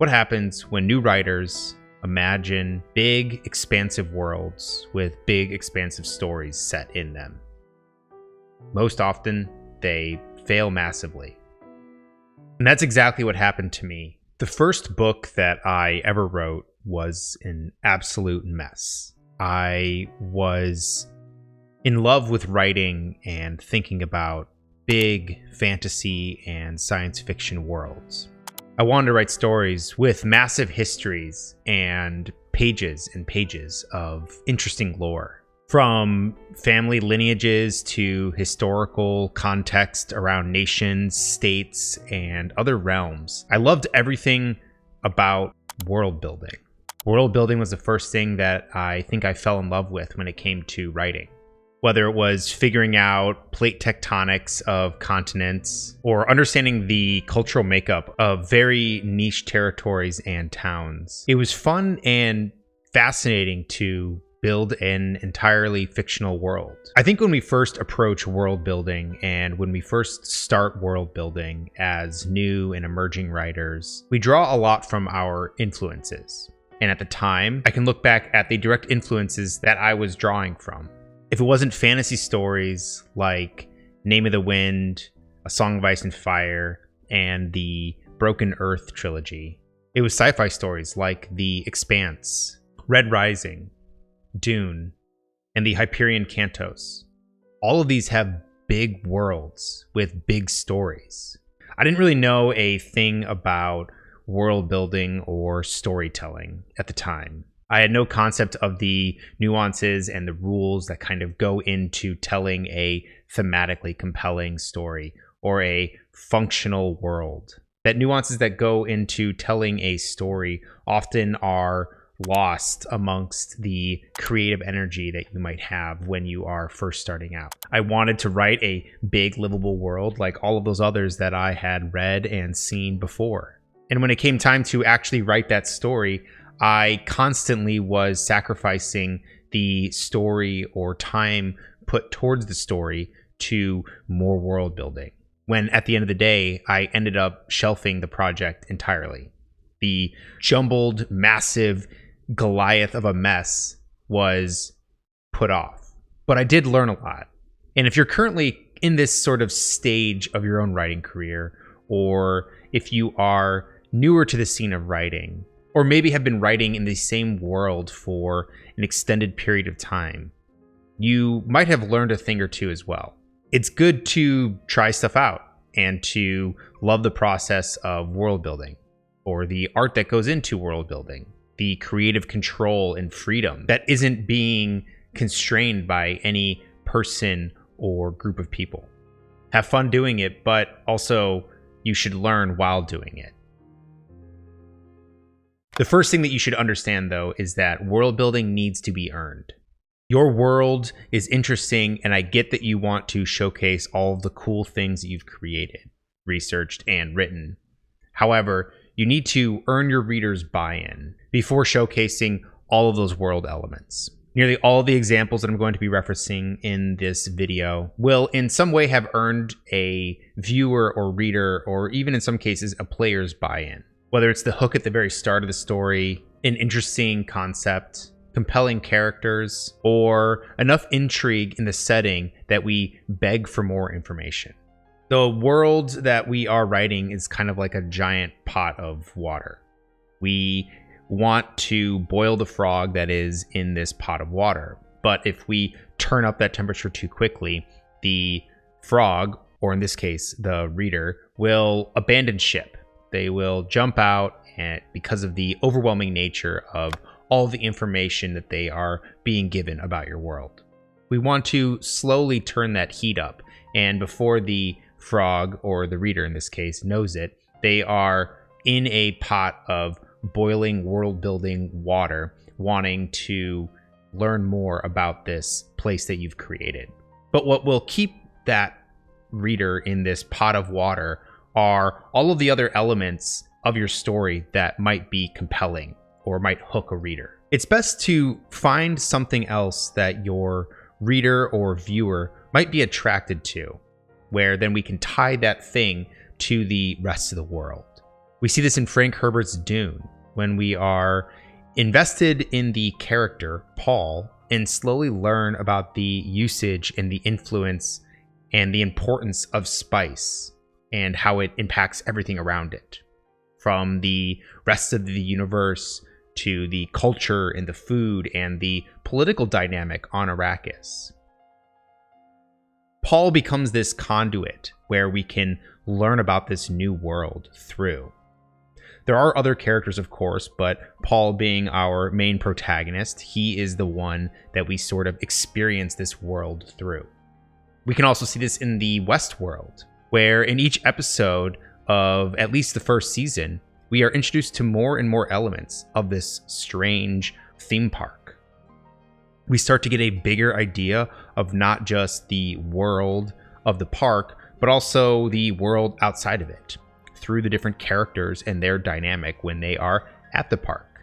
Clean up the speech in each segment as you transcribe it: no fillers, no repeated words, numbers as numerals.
What happens when new writers imagine big, expansive worlds with big, expansive stories set in them? Most often, they fail massively. And that's exactly what happened to me. The first book that I ever wrote was an absolute mess. I was in love with writing and thinking about big fantasy and science fiction worlds. I wanted to write stories with massive histories and pages of interesting lore. From family lineages to historical context around nations, states, and other realms. I loved everything about world building. World building was the first thing that I think I fell in love with when it came to writing. Whether it was figuring out plate tectonics of continents or understanding the cultural makeup of very niche territories and towns. It was fun and fascinating to build an entirely fictional world. I think when we first approach world building and when we first start world building as new and emerging writers, we draw a lot from our influences. And at the time, I can look back at the direct influences that I was drawing from. If it wasn't fantasy stories like Name of the Wind, A Song of Ice and Fire, and the Broken Earth trilogy, it was sci-fi stories like The Expanse, Red Rising, Dune, and the Hyperion Cantos. All of these have big worlds with big stories. I didn't really know a thing about world building or storytelling at the time. I had no concept of the nuances and the rules that kind of go into telling a thematically compelling story or a functional world. That nuances that go into telling a story often are lost amongst the creative energy that you might have when you are first starting out. I wanted to write a big livable world like all of those others that I had read and seen before. And when it came time to actually write that story, I constantly was sacrificing the story or time put towards the story to more world building, when at the end of the day, I ended up shelving the project entirely. The jumbled, massive Goliath of a mess was put off. But I did learn a lot. And if you're currently in this sort of stage of your own writing career, or if you are newer to the scene of writing, or maybe have been writing in the same world for an extended period of time, you might have learned a thing or two as well. It's good to try stuff out and to love the process of world building, or the art that goes into world building, the creative control and freedom that isn't being constrained by any person or group of people. Have fun doing it, but also you should learn while doing it. The first thing that you should understand, though, is that world building needs to be earned. Your world is interesting, and I get that you want to showcase all of the cool things that you've created, researched, and written. However, you need to earn your readers' buy-in before showcasing all of those world elements. Nearly all of the examples that I'm going to be referencing in this video will in some way have earned a viewer or reader, or even in some cases, a player's buy-in. Whether it's the hook at the very start of the story, an interesting concept, compelling characters, or enough intrigue in the setting that we beg for more information. The world that we are writing is kind of like a giant pot of water. We want to boil the frog that is in this pot of water. But if we turn up that temperature too quickly, the frog, or in this case, the reader, will abandon ship. They will jump out and because of the overwhelming nature of all the information that they are being given about your world. We want to slowly turn that heat up, and before the frog, or the reader in this case, knows it, they are in a pot of boiling world building water, wanting to learn more about this place that you've created. But what will keep that reader in this pot of water are all of the other elements of your story that might be compelling or might hook a reader. It's best to find something else that your reader or viewer might be attracted to, where then we can tie that thing to the rest of the world. We see this in Frank Herbert's Dune, when we are invested in the character, Paul, and slowly learn about the usage and the influence and the importance of spice and how it impacts everything around it, from the rest of the universe to the culture and the food and the political dynamic on Arrakis. Paul becomes this conduit where we can learn about this new world through. There are other characters, of course, but Paul being our main protagonist, he is the one that we sort of experience this world through. We can also see this in the West world, where in each episode of at least the first season, we are introduced to more and more elements of this strange theme park. We start to get a bigger idea of not just the world of the park, but also the world outside of it, through the different characters and their dynamic when they are at the park.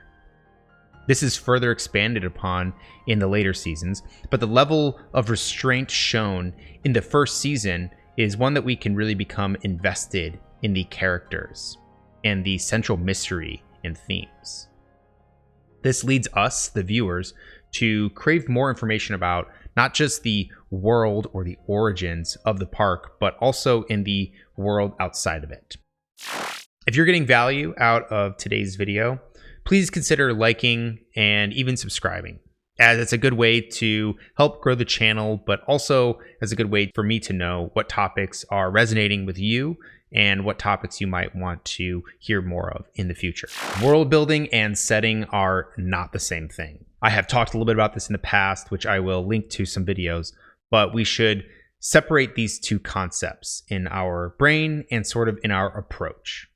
This is further expanded upon in the later seasons, but the level of restraint shown in the first season is one that we can really become invested in the characters and the central mystery and themes. This leads us, the viewers, to crave more information about not just the world or the origins of the park, but also in the world outside of it. If you're getting value out of today's video, please consider liking and even subscribing, as it's a good way to help grow the channel, but also as a good way for me to know what topics are resonating with you and what topics you might want to hear more of in the future. World building and setting are not the same thing. I have talked a little bit about this in the past, which I will link to some videos, but we should separate these two concepts in our brain and sort of in our approach.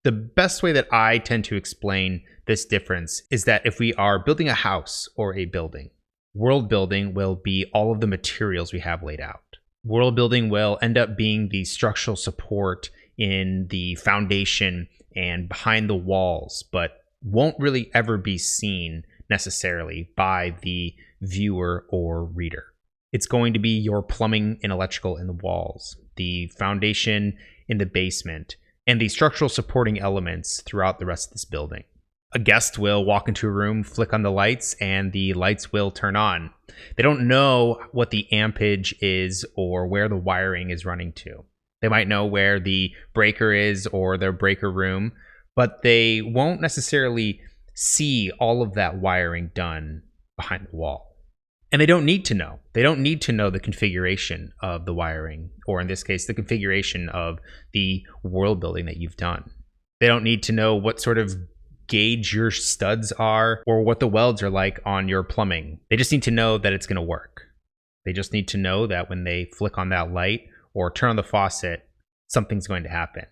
The best way that I tend to explain this difference is that if we are building a house or a building, world building will be all of the materials we have laid out. World building will end up being the structural support in the foundation and behind the walls, but won't really ever be seen necessarily by the viewer or reader. It's going to be your plumbing and electrical in the walls, the foundation in the basement, and the structural supporting elements throughout the rest of this building. A guest will walk into a room, flick on the lights, and the lights will turn on. They don't know what the ampage is or where the wiring is running to. They might know where the breaker is or their breaker room, but they won't necessarily see all of that wiring done behind the wall. And they don't need to know. They don't need to know the configuration of the wiring, or in this case, the configuration of the world building that you've done. They don't need to know what sort of gauge your studs are or what the welds are like on your plumbing. They just need to know that it's going to work. They just need to know that when they flick on that light or turn on the faucet, something's going to happen.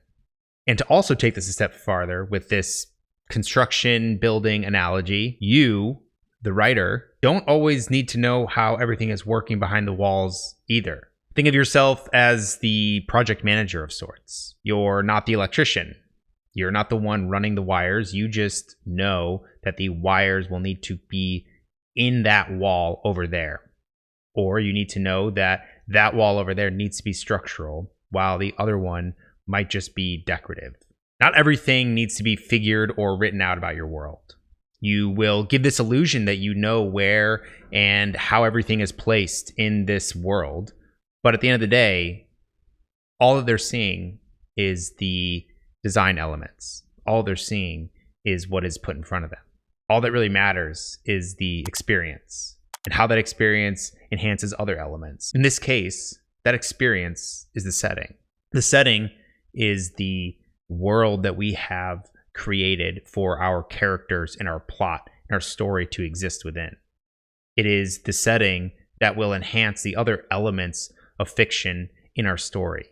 And to also take this a step farther with this construction building analogy, you, the writer, don't always need to know how everything is working behind the walls either. Think of yourself as the project manager of sorts. You're not the electrician. You're not the one running the wires. You just know that the wires will need to be in that wall over there. Or you need to know that that wall over there needs to be structural, while the other one might just be decorative. Not everything needs to be figured or written out about your world. You will give this illusion that you know where and how everything is placed in this world. But at the end of the day, all that they're seeing is the design elements. All they're seeing is what is put in front of them. All that really matters is the experience and how that experience enhances other elements. In this case, that experience is the setting. The setting is the world that we have created for our characters and our plot and our story to exist within. It is the setting that will enhance the other elements of fiction in our story.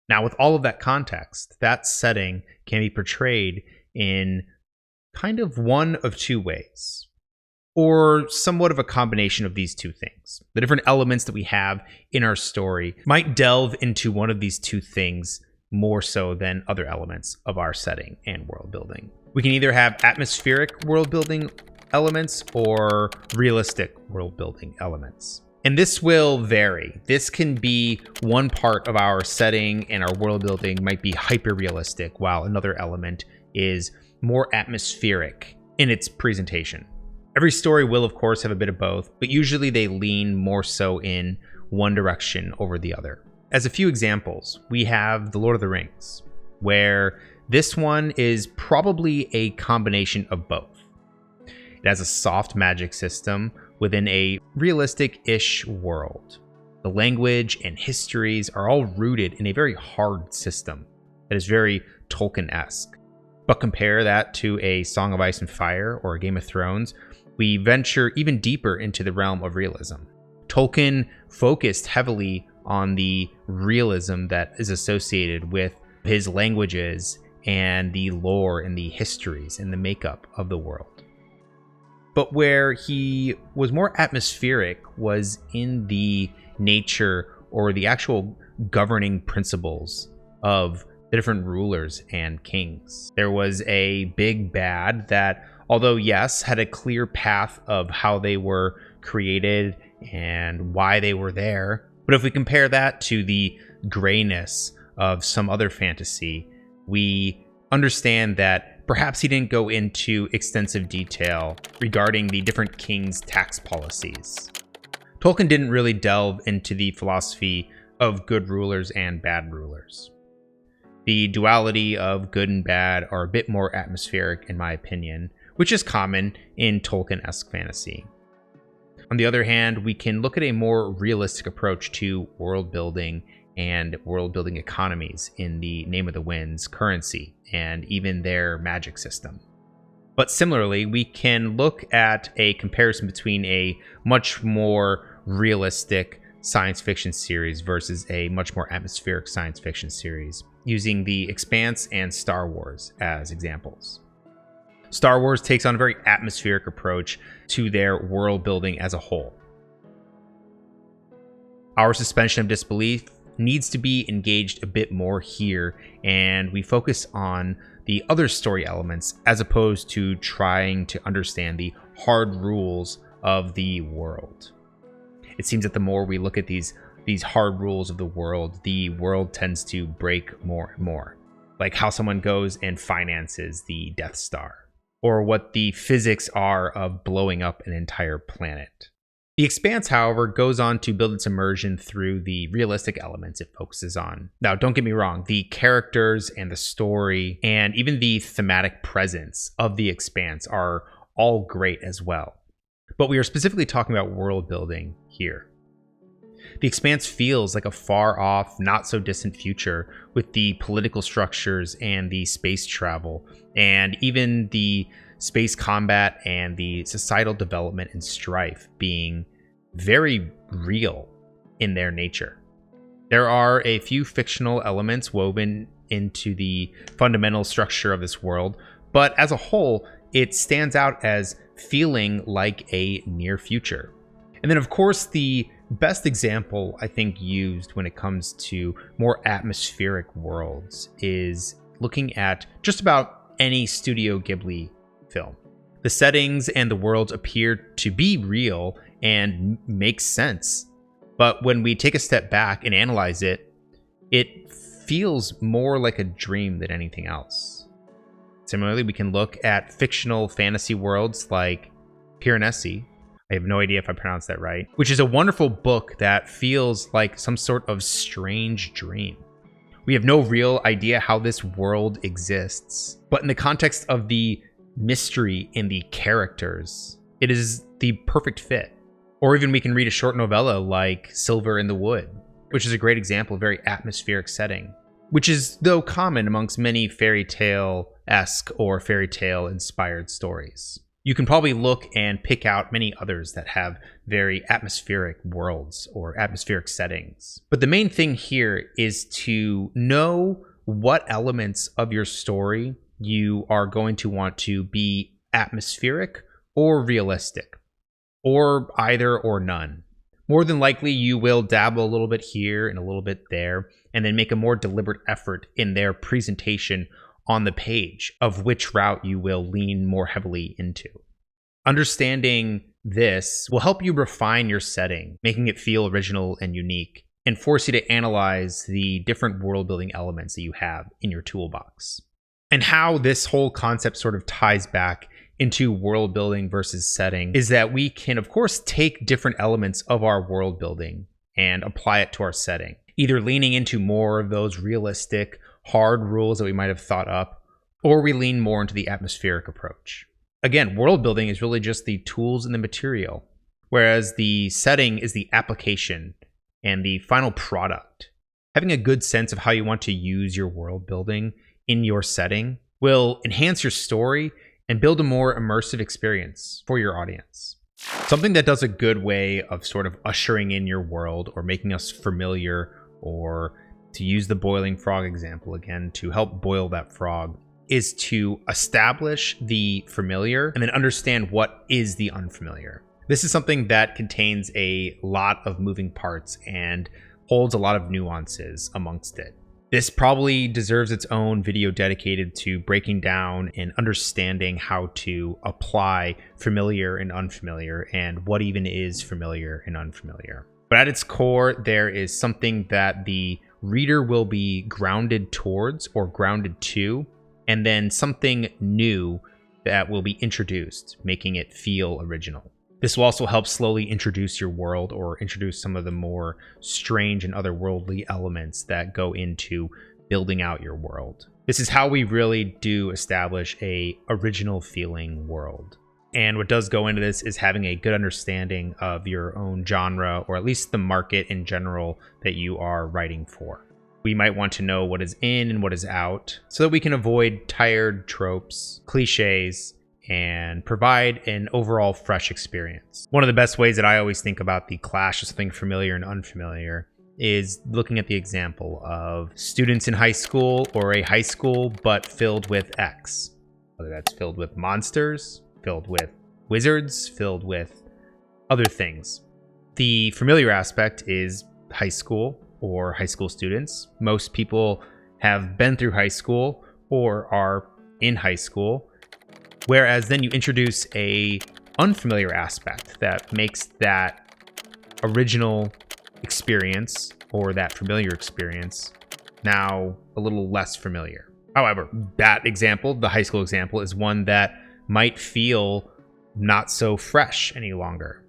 Now, with all of that context, that setting can be portrayed in kind of one of two ways, or somewhat of a combination of these two things. The different elements that we have in our story might delve into one of these two things more so than other elements of our setting and world building. We can either have atmospheric world building elements or realistic world building elements. And this will vary. This can be one part of our setting and our world building might be hyper realistic, while another element is more atmospheric in its presentation. Every story will, of course, have a bit of both, but usually they lean more so in one direction over the other. As a few examples, we have The Lord of the Rings, where this one is probably a combination of both. It has a soft magic system within a realistic-ish world. The language and histories are all rooted in a very hard system that is very Tolkien-esque. But compare that to a Song of Ice and Fire or a Game of Thrones, we venture even deeper into the realm of realism. Tolkien focused heavily on the realism that is associated with his languages and the lore and the histories and the makeup of the world. But where he was more atmospheric was in the nature or the actual governing principles of the different rulers and kings. There was a big bad that, although yes, had a clear path of how they were created and why they were there. But if we compare that to the grayness of some other fantasy, we understand that perhaps he didn't go into extensive detail regarding the different kings' tax policies. Tolkien didn't really delve into the philosophy of good rulers and bad rulers. The duality of good and bad are a bit more atmospheric, in my opinion, which is common in Tolkien-esque fantasy. On the other hand, we can look at a more realistic approach to world building and world building economies in the Name of the Wind's currency and even their magic system. But similarly, we can look at a comparison between a much more realistic science fiction series versus a much more atmospheric science fiction series, using The Expanse and Star Wars as examples. Star Wars takes on a very atmospheric approach to their world building as a whole. Our suspension of disbelief needs to be engaged a bit more here, and we focus on the other story elements as opposed to trying to understand the hard rules of the world. It seems that the more we look at these hard rules of the world tends to break more and more. Like how someone goes and finances the Death Star, or what the physics are of blowing up an entire planet. The Expanse, however, goes on to build its immersion through the realistic elements it focuses on. Now, don't get me wrong, the characters and the story and even the thematic presence of The Expanse are all great as well. But we are specifically talking about world building here. The Expanse feels like a far off, not so distant future with the political structures and the space travel, and even the space combat and the societal development and strife being very real in their nature. There are a few fictional elements woven into the fundamental structure of this world, but as a whole, it stands out as feeling like a near future. And then, of course, the best example I think used when it comes to more atmospheric worlds is looking at just about any Studio Ghibli film. The settings and the worlds appear to be real and make sense, but when we take a step back and analyze it, it feels more like a dream than anything else. Similarly, we can look at fictional fantasy worlds like Piranesi. I have no idea if I pronounced that right, which is a wonderful book that feels like some sort of strange dream. We have no real idea how this world exists, but in the context of the mystery in the characters, it is the perfect fit. Or even we can read a short novella like Silver in the Wood, which is a great example of a very atmospheric setting, which is, though, common amongst many fairy tale-esque or fairy tale inspired stories. You can probably look and pick out many others that have very atmospheric worlds or atmospheric settings. But the main thing here is to know what elements of your story you are going to want to be atmospheric or realistic, or either or none. More than likely, you will dabble a little bit here and a little bit there, and then make a more deliberate effort in their presentation on the page of which route you will lean more heavily into. Understanding this will help you refine your setting, making it feel original and unique, and force you to analyze the different world building elements that you have in your toolbox. And how this whole concept sort of ties back into world building versus setting is that we can, of course, take different elements of our world building and apply it to our setting, either leaning into more of those realistic, hard rules that we might have thought up, or we lean more into the atmospheric approach. Again, world building is really just the tools and the material, whereas the setting is the application and the final product. Having a good sense of how you want to use your world building in your setting will enhance your story and build a more immersive experience for your audience. Something that does a good way of sort of ushering in your world or making us familiar, or to use the boiling frog example again, to help boil that frog, is to establish the familiar and then understand what is the unfamiliar. This is something that contains a lot of moving parts and holds a lot of nuances amongst it. This probably deserves its own video dedicated to breaking down and understanding how to apply familiar and unfamiliar and what even is familiar and unfamiliar. But at its core, there is something that the reader will be grounded towards or grounded to, and then something new that will be introduced, making it feel original. This will also help slowly introduce your world or introduce some of the more strange and otherworldly elements that go into building out your world. This is how we really do establish a original feeling world. And what does go into this is having a good understanding of your own genre, or at least the market in general that you are writing for. We might want to know what is in and what is out so that we can avoid tired tropes, cliches, and provide an overall fresh experience. One of the best ways that I always think about the clash of something familiar and unfamiliar is looking at the example of students in high school, or a high school but filled with X. Whether that's filled with monsters, filled with wizards, filled with other things. The familiar aspect is high school or high school students. Most people have been through high school or are in high school. Whereas then you introduce a unfamiliar aspect that makes that original experience or that familiar experience now a little less familiar. However, that example, the high school example, is one that might feel not so fresh any longer.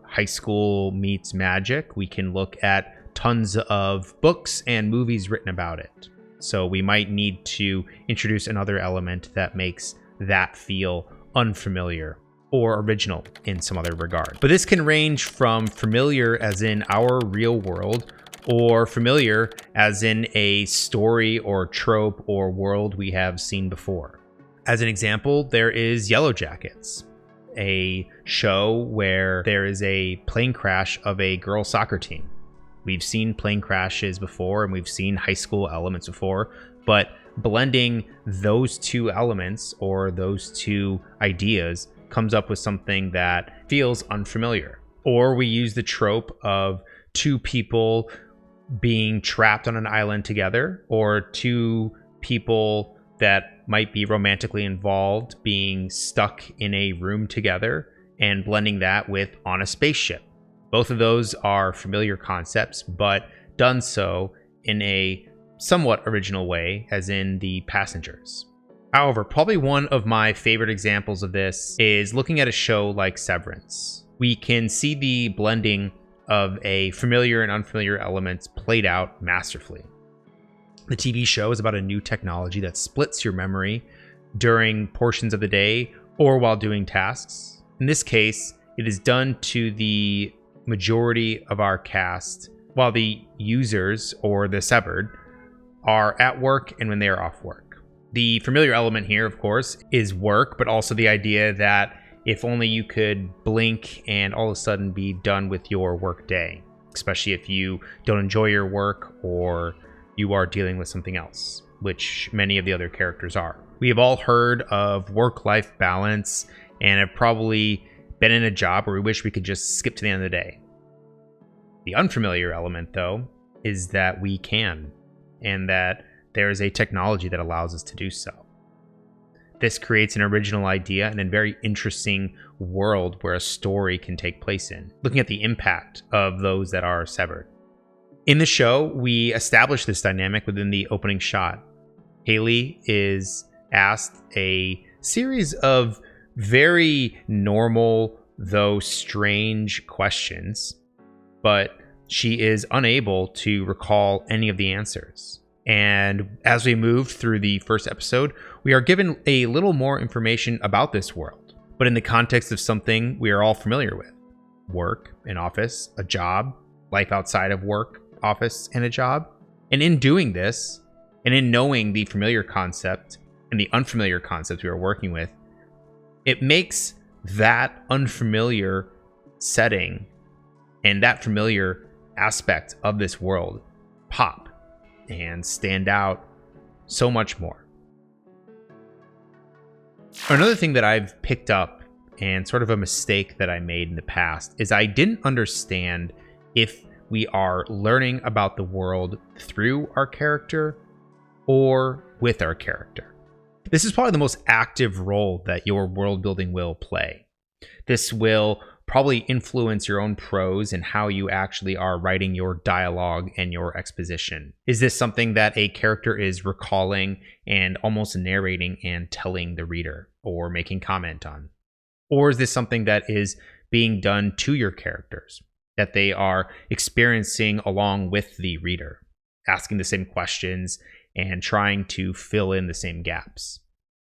High school meets magic. We can look at tons of books and movies written about it. So we might need to introduce another element that makes that feel unfamiliar or original in some other regard. But this can range from familiar as in our real world, or familiar as in a story or trope or world we have seen before. As an example, there is Yellow Jackets, a show where there is a plane crash of a girls' soccer team. We've seen plane crashes before and we've seen high school elements before, but blending those two elements or those two ideas comes up with something that feels unfamiliar. Or we use the trope of two people being trapped on an island together, or two people that might be romantically involved being stuck in a room together, and blending that with on a spaceship. Both of those are familiar concepts, but done so in a somewhat original way, as in the Passengers. However, probably one of my favorite examples of this is looking at a show like Severance. We can see the blending of a familiar and unfamiliar elements played out masterfully. The TV show is about a new technology that splits your memory during portions of the day or while doing tasks. In this case, it is done to the majority of our cast while the users, or the severed, are at work and when they are off work. The familiar element here, of course, is work, but also the idea that if only you could blink and all of a sudden be done with your work day, especially if you don't enjoy your work or you are dealing with something else, which many of the other characters are. We have all heard of work-life balance and have probably been in a job where we wish we could just skip to the end of the day. The unfamiliar element, though, is that we can, and that there is a technology that allows us to do so. This creates an original idea and a very interesting world where a story can take place in, looking at the impact of those that are severed. In the show, we establish this dynamic within the opening shot. Haley is asked a series of very normal, though strange questions, but she is unable to recall any of the answers. And as we move through the first episode, we are given a little more information about this world, but in the context of something we are all familiar with: work, an office, a job, life outside of work, office, and a job. And in doing this, and in knowing the familiar concept and the unfamiliar concepts we are working with, it makes that unfamiliar setting and that familiar aspect of this world pop and stand out so much more. Another thing that I've picked up, and sort of a mistake that I made in the past, is I didn't understand if we are learning about the world through our character or with our character. This is probably the most active role that your world building will play. This will probably influence your own prose and how you actually are writing your dialogue and your exposition. Is this something that a character is recalling and almost narrating and telling the reader or making comment on? Or is this something that is being done to your characters, that they are experiencing along with the reader, asking the same questions and trying to fill in the same gaps?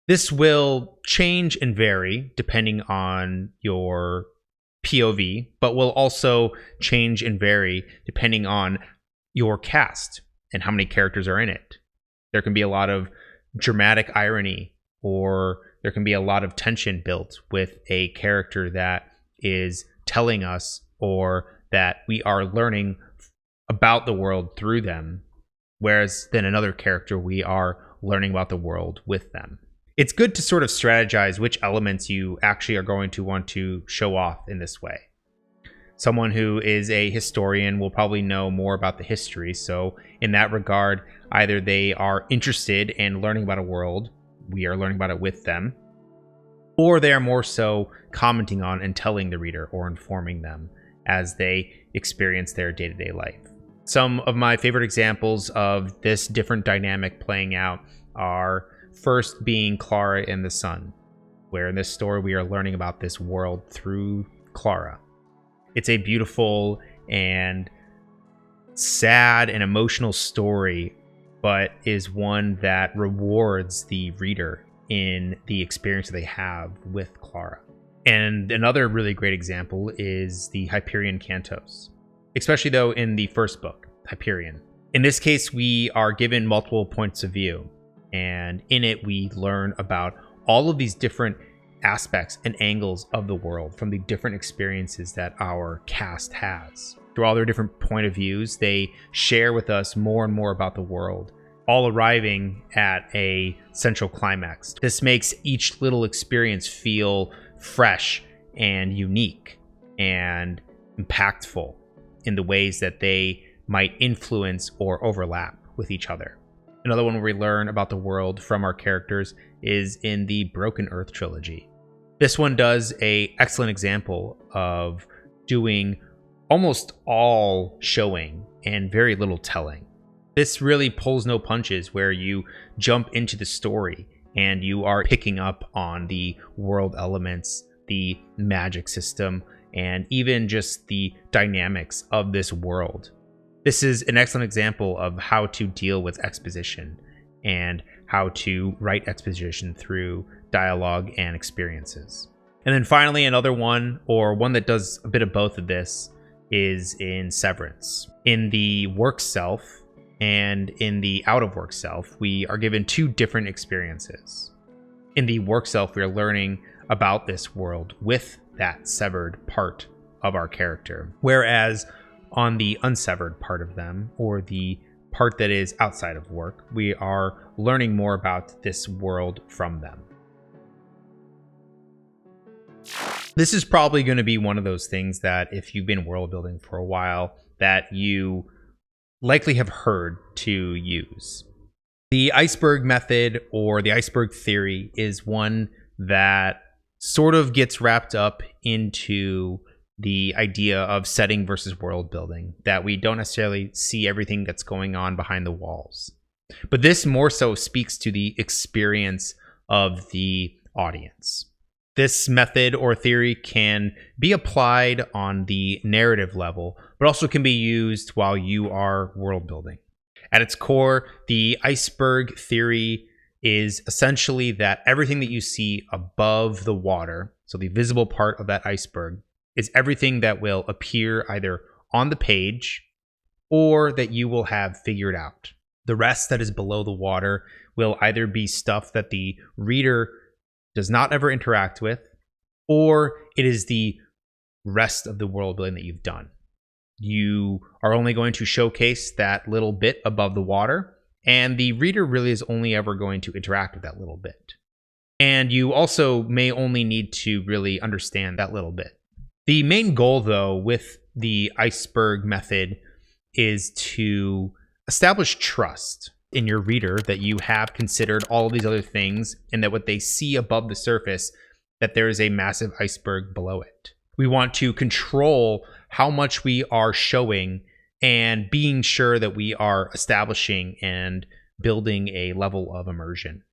This will change and vary depending on your POV, but will also change and vary depending on your cast and how many characters are in it. There can be a lot of dramatic irony, or there can be a lot of tension built with a character that is telling us, or that we are learning about the world through them, whereas then another character we are learning about the world with them. It's good to sort of strategize which elements you actually are going to want to show off in this way. Someone who is a historian will probably know more about the history, so in that regard, either they are interested in learning about a world, we are learning about it with them, or they are more so commenting on and telling the reader or informing them as they experience their day-to-day life. Some of my favorite examples of this different dynamic playing out are first being Clara and the Sun, where in this story we are learning about this world through Clara. It's a beautiful and sad and emotional story, but is one that rewards the reader in the experience they have with Clara. And another really great example is the Hyperion Cantos, especially though in the first book, Hyperion. In this case, we are given multiple points of view, and in it we learn about all of these different aspects and angles of the world from the different experiences that our cast has. Through all their different point of views, they share with us more and more about the world, all arriving at a central climax. This makes each little experience feel fresh and unique and impactful in the ways that they might influence or overlap with each other. Another one where we learn about the world from our characters is in the Broken Earth trilogy. This one does an excellent example of doing almost all showing and very little telling. This really pulls no punches, where you jump into the story and you are picking up on the world elements, the magic system, and even just the dynamics of this world. This is an excellent example of how to deal with exposition and how to write exposition through dialogue and experiences. And then finally, another one, or one that does a bit of both of this, is in Severance. In the work self and in the out of work self, we are given two different experiences. In the work self, we are learning about this world with that severed part of our character, whereas on the unsevered part of them, or the part that is outside of work, we are learning more about this world from them. This is probably going to be one of those things that if you've been world building for a while, that you likely have heard to use. The iceberg method, or the iceberg theory, is one that sort of gets wrapped up into the idea of setting versus world building, that we don't necessarily see everything that's going on behind the walls. But this more so speaks to the experience of the audience. This method or theory can be applied on the narrative level, but also can be used while you are world building. At its core, the iceberg theory is essentially that everything that you see above the water, so the visible part of that iceberg, is everything that will appear either on the page or that you will have figured out. The rest that is below the water will either be stuff that the reader does not ever interact with, or it is the rest of the world building that you've done. You are only going to showcase that little bit above the water, and the reader really is only ever going to interact with that little bit. And you also may only need to really understand that little bit. The main goal, though, with the iceberg method is to establish trust in your reader that you have considered all of these other things and that what they see above the surface, that there is a massive iceberg below it. We want to control how much we are showing and being sure that we are establishing and building a level of immersion.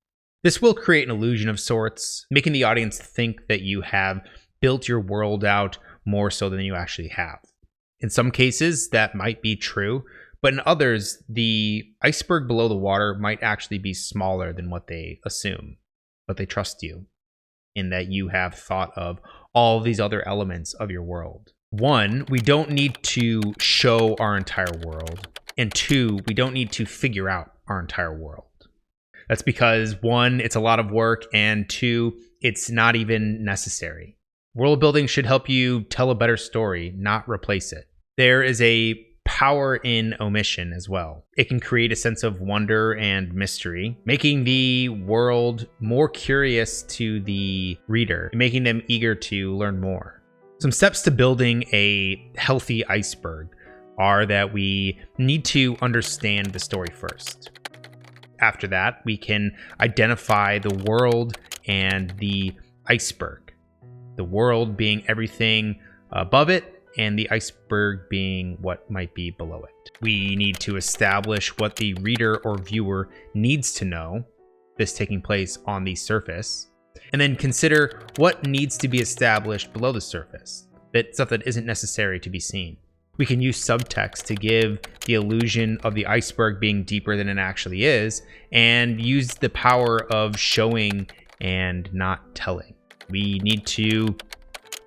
This will create an illusion of sorts, making the audience think that you have built your world out more so than you actually have. In some cases, that might be true, but in others, the iceberg below the water might actually be smaller than what they assume, but they trust you in that you have thought of all these other elements of your world. One, we don't need to show our entire world, and two, we don't need to figure out our entire world. That's because one, it's a lot of work, and two, it's not even necessary. World building should help you tell a better story, not replace it. There is a power in omission as well. It can create a sense of wonder and mystery, making the world more curious to the reader, making them eager to learn more. Some steps to building a healthy iceberg are that we need to understand the story first. After that, we can identify the world and the iceberg. The world being everything above it, and the iceberg being what might be below it. We need to establish what the reader or viewer needs to know, this taking place on the surface, and then consider what needs to be established below the surface, stuff that isn't necessary to be seen. We can use subtext to give the illusion of the iceberg being deeper than it actually is, and use the power of showing and not telling. We need to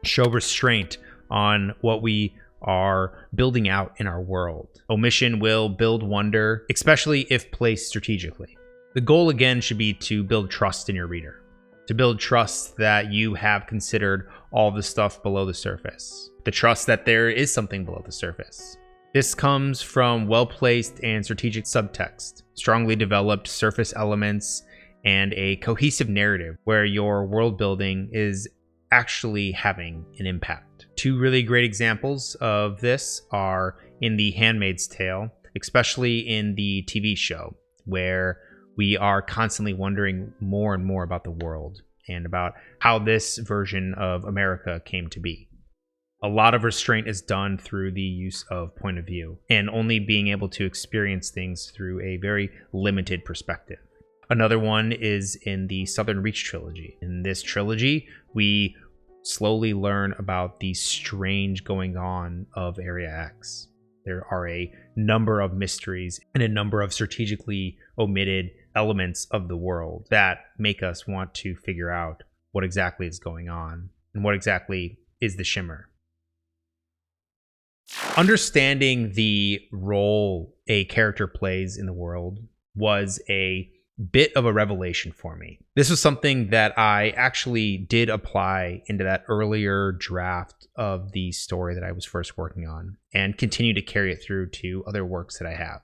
show restraint on what we are building out in our world. Omission will build wonder, especially if placed strategically. The goal again should be to build trust in your reader, to build trust that you have considered all the stuff below the surface, the trust that there is something below the surface. This comes from well-placed and strategic subtext, strongly developed surface elements, and a cohesive narrative where your world building is actually having an impact. Two really great examples of this are in The Handmaid's Tale, especially in the TV show, where we are constantly wondering more and more about the world and about how this version of America came to be. A lot of restraint is done through the use of point of view and only being able to experience things through a very limited perspective. Another one is in the Southern Reach trilogy. In this trilogy, we slowly learn about the strange going on of Area X. There are a number of mysteries and a number of strategically omitted elements of the world that make us want to figure out what exactly is going on and what exactly is the shimmer. Understanding the role a character plays in the world was a bit of a revelation for me. This was something that I actually did apply into that earlier draft of the story that I was first working on and continue to carry it through to other works that I have.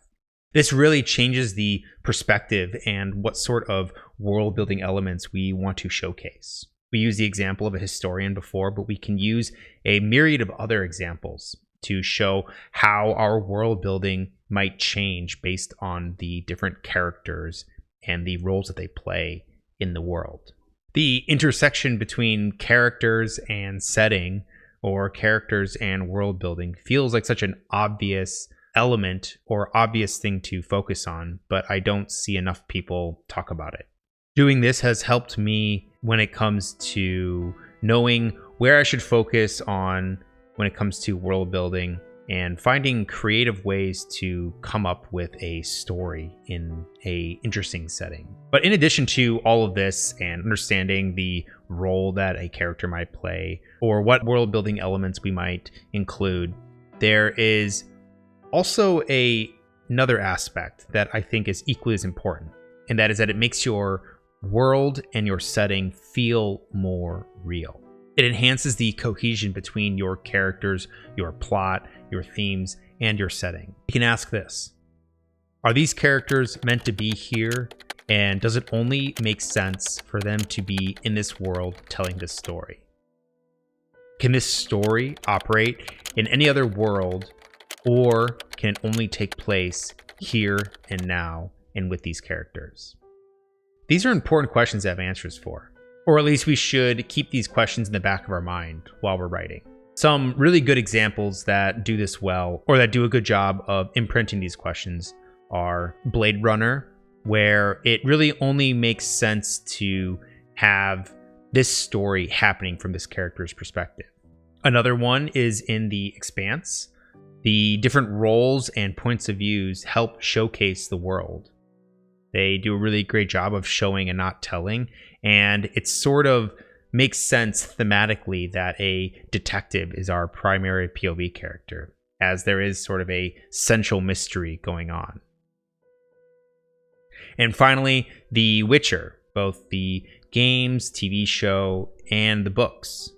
This really changes the perspective and what sort of world building elements we want to showcase. We used the example of a historian before, but we can use a myriad of other examples to show how our world building might change based on the different characters and the roles that they play in the world. The intersection between characters and setting, or characters and world building, feels like such an obvious element or obvious thing to focus on, but I don't see enough people talk about it. Doing this has helped me when it comes to knowing where I should focus on when it comes to world building and finding creative ways to come up with a story in a interesting setting. But in addition to all of this and understanding the role that a character might play or what world building elements we might include, there is also another aspect that I think is equally as important, and that is that it makes your world and your setting feel more real. It enhances the cohesion between your characters, your plot, your themes, and your setting. You can ask this: are these characters meant to be here? And does it only make sense for them to be in this world telling this story? Can this story operate in any other world, or can it only take place here and now and with these characters? These are important questions to have answers for, or at least we should keep these questions in the back of our mind while we're writing. Some really good examples that do this well, or that do a good job of imprinting these questions, are Blade Runner, where it really only makes sense to have this story happening from this character's perspective. Another one is in The Expanse. The different roles and points of views help showcase the world. They do a really great job of showing and not telling, and it sort of makes sense thematically that a detective is our primary POV character, as there is sort of a central mystery going on. And finally, The Witcher, both the games, TV show, and the books.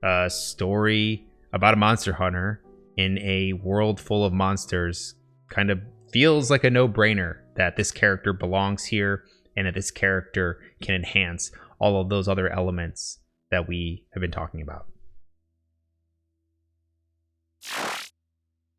A story about a monster hunter in a world full of monsters kind of feels like a no-brainer that this character belongs here and that this character can enhance all of those other elements that we have been talking about.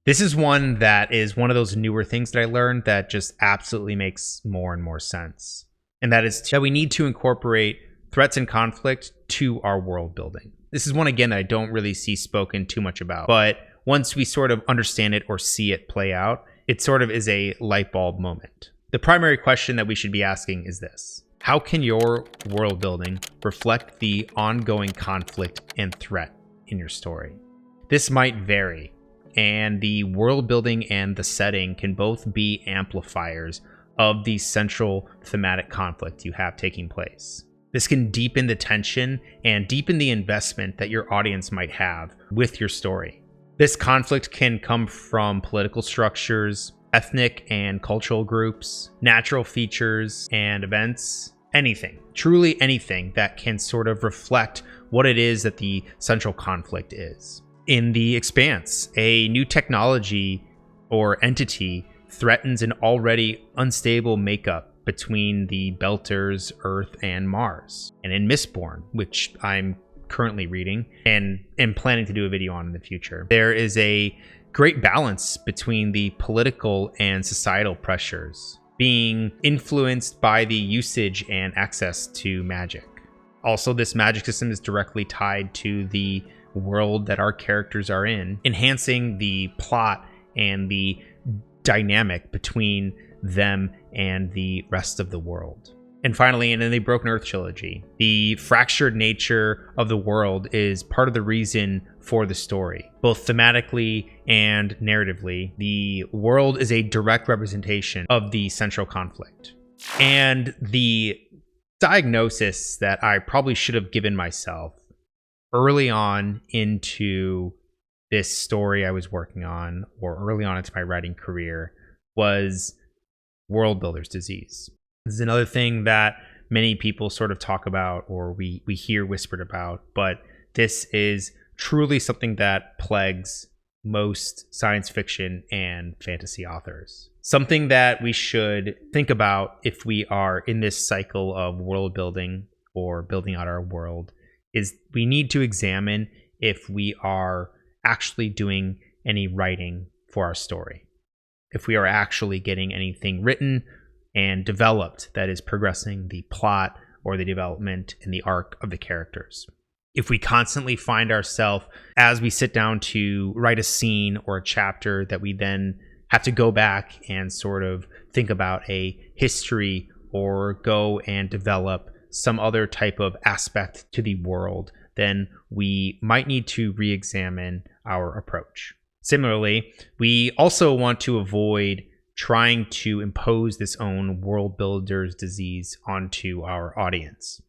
This is one that is one of those newer things that I learned that just absolutely makes more and more sense. And that is that we need to incorporate threats and conflict to our world building. This is one, again, that I don't really see spoken too much about, but once we sort of understand it or see it play out, it sort of is a light bulb moment. The primary question that we should be asking is this: how can your world building reflect the ongoing conflict and threat in your story? This might vary, and the world building and the setting can both be amplifiers of the central thematic conflict you have taking place. This can deepen the tension and deepen the investment that your audience might have with your story. This conflict can come from political structures, ethnic and cultural groups, natural features and events, anything, truly anything that can sort of reflect what it is that the central conflict is. In The Expanse, a new technology or entity threatens an already unstable makeup between the Belters, Earth, and Mars. And in Mistborn, which I'm currently reading and am planning to do a video on in the future, there is a great balance between the political and societal pressures being influenced by the usage and access to magic. Also, this magic system is directly tied to the world that our characters are in, enhancing the plot and the dynamic between them and the rest of the world. And finally, in the Broken Earth trilogy, the fractured nature of the world is part of the reason for the story. Both thematically and narratively, the world is a direct representation of the central conflict. And the diagnosis that I probably should have given myself early on into this story I was working on, or early on into my writing career, was world builder's disease. This is another thing that many people sort of talk about, or we hear whispered about, but this is truly something that plagues most science fiction and fantasy authors. Something that we should think about if we are in this cycle of world building or building out our world is we need to examine if we are actually doing any writing for our story. If we are actually getting anything written and developed that is progressing the plot or the development and the arc of the characters. If we constantly find ourselves, as we sit down to write a scene or a chapter, that we then have to go back and sort of think about a history or go and develop some other type of aspect to the world, then we might need to re-examine our approach. Similarly, we also want to avoid trying to impose this own world builder's disease onto our audience.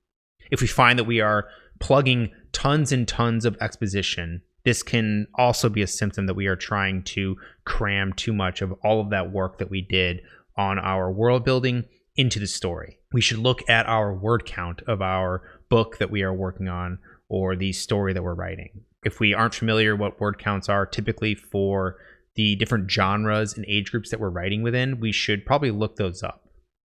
If we find that we are plugging tons and tons of exposition, this can also be a symptom that we are trying to cram too much of all of that work that we did on our world building into the story. We should look at our word count of our book that we are working on or the story that we're writing. If we aren't familiar what word counts are typically for the different genres and age groups that we're writing within, we should probably look those up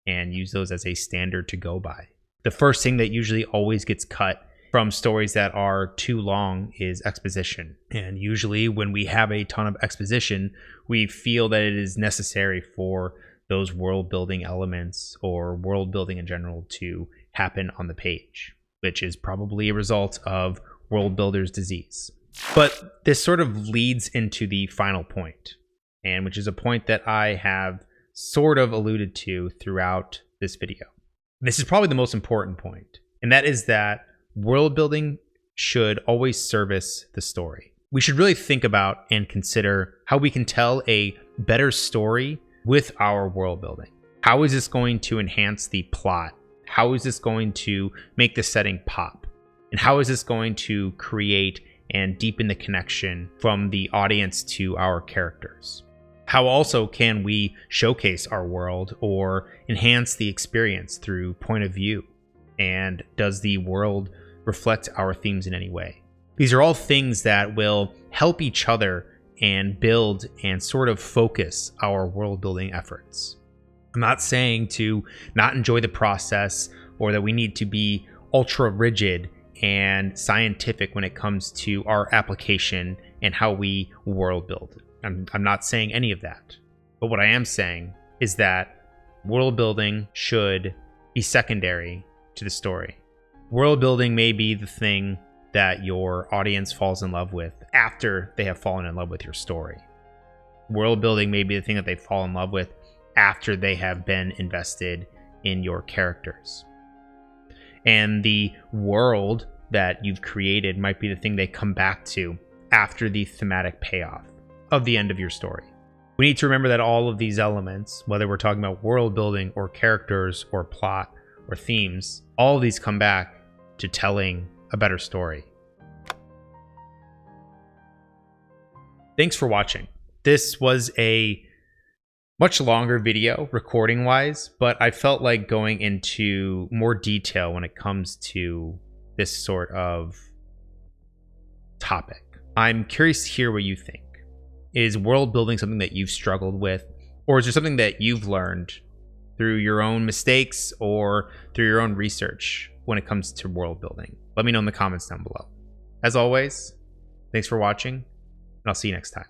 and use those as a standard to go by. The first thing that usually always gets cut from stories that are too long is exposition. And usually when we have a ton of exposition, we feel that it is necessary for those world building elements or world building in general to happen on the page, which is probably a result of world builder's disease. But this sort of leads into the final point, and which is a point that I have sort of alluded to throughout this video. This is probably the most important point, and that is that world building should always service the story. We should really think about and consider how we can tell a better story with our world building. How is this going to enhance the plot? How is this going to make the setting pop? And how is this going to create and deepen the connection from the audience to our characters? How also can we showcase our world or enhance the experience through point of view? And does the world reflect our themes in any way? These are all things that will help each other and build and sort of focus our world building efforts. I'm not saying to not enjoy the process or that we need to be ultra rigid and scientific when it comes to our application and how we world build. I'm not saying any of that. But what I am saying is that world building should be secondary to the story. World building may be the thing that your audience falls in love with after they have fallen in love with your story. World building may be the thing that they fall in love with after they have been invested in your characters. And the world that you've created might be the thing they come back to after the thematic payoff of the end of your story. We need to remember that all of these elements, whether we're talking about world building or characters or plot or themes, all of these come back to telling a better story. Thanks for watching. This was a much longer video recording wise, but I felt like going into more detail when it comes to this sort of topic. I'm curious to hear what you think. Is world building something that you've struggled with, or is there something that you've learned through your own mistakes or through your own research when it comes to world building? Let me know in the comments down below. As always, thanks for watching, and I'll see you next time.